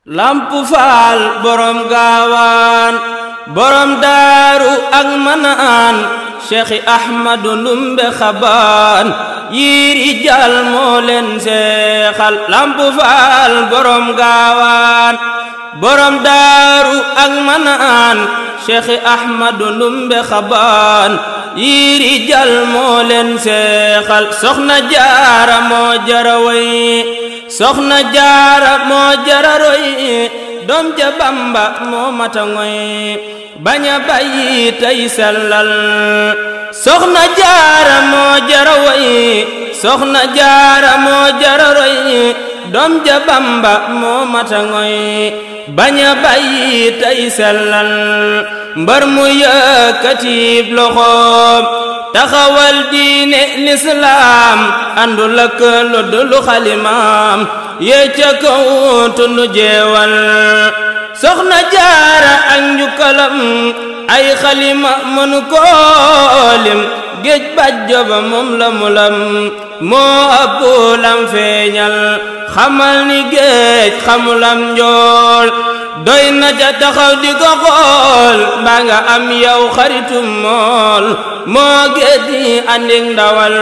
Lamp Faal borom gaawaan borom daaru ak manaan Cheikh Ahmadu Ndumbe Xabaan yiri jal moo leen seexal Lamp Faal borom gaawaan borom daaru ak manaan Cheikh Ahmadu Ndumbe Xabaan yiri jal moo leen seexal Soxna Jaara moo jara way Soxna Jaara moo jara roy doom ja Bamba moo mata ngoy baña bàyyi tey sellal Soxna Jaara moo jara way Soxna Jaara moo jara roy doom ja Bamba moo mata ngoy baña bàyyi tey sellal mbar mu yëkkati loxoom taxawal diine lislaam àndul ak lu dul xalimaam yee ca kaw tundu jeewal Soxna Jaara ak njukkalam ay xalima mënu koo lim géej bàjjo ba moom la mulam moo ëpp lam feeñal xamal ni géej xamulam njool doy na ca taxaw di ko xool mbaa nga am yow xaritum mool moo géej di andik ndawal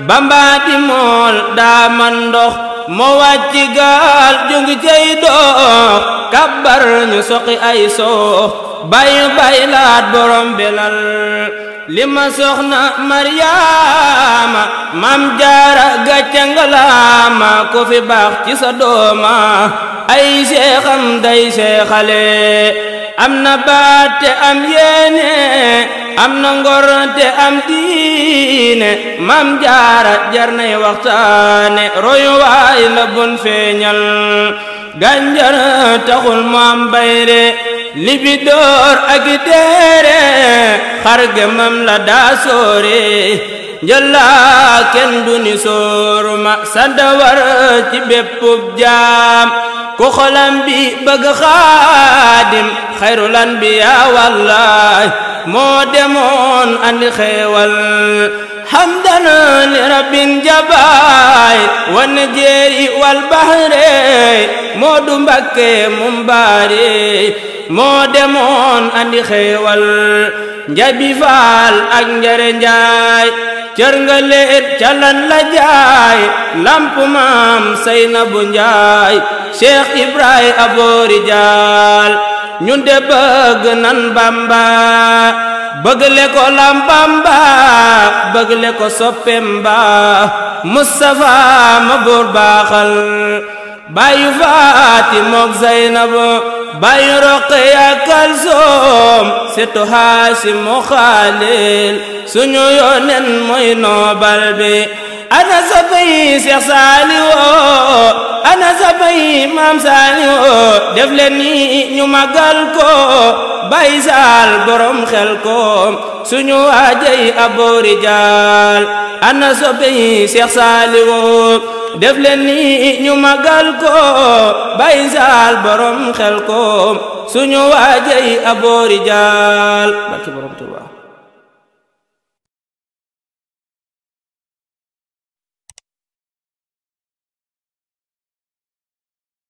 Bamba di mool daa man ndox moo wàcc gaal jungi cey dox kabbar ñu soqi ay soox bay laat borom belal lima Soxna Maryaama Maam Jaara gàcce ngalaama ko fi baax ci sa dooma ay seexam day seexale am na baat te am yéene am na ngor te am diine Maam Jaara jar nay waxtaane royu waay la bun feeñal gànjar taxul mu am bayre libidoor ak teere xarge mam la daa soore njëlaa kenn du ni sooru ma sanda war ci béppub jaam ku xolam bi bëgg xaadim xayrul anbiyaa wallaay moo demoon andi xeewal hamdan li rabbin jabaay wan jeeri wal bahre moo du Mbakke mum baari moo demoon andi xeewal Njabi Faal ak Njare Njaay cër nga leet calan la jaay Lamp Maam Saynabu Njaay Cheikh Ibrahima aboori jaal ñun de bëgg nan Bamba bëgg le ko Lampamba bëgg le ko soppemba Mustafa ma buur baaxal bayu Faati mook Zeynabu bayu Roqaya Kalsoom setu Haasim mu Xaalil suñu yónneen mooy noobal bi ana sabay Seex Saaliwu ana sabay Maam Saaliwu def leen ni ñu magal ko Baay Saal borom xel ko suñu waajay aboori jaal ana sabay Seex Saaliwu def leen ni ñu magal ko Baay Saal borom xel ko suñu waajay aboori jaal barke borom Tuuba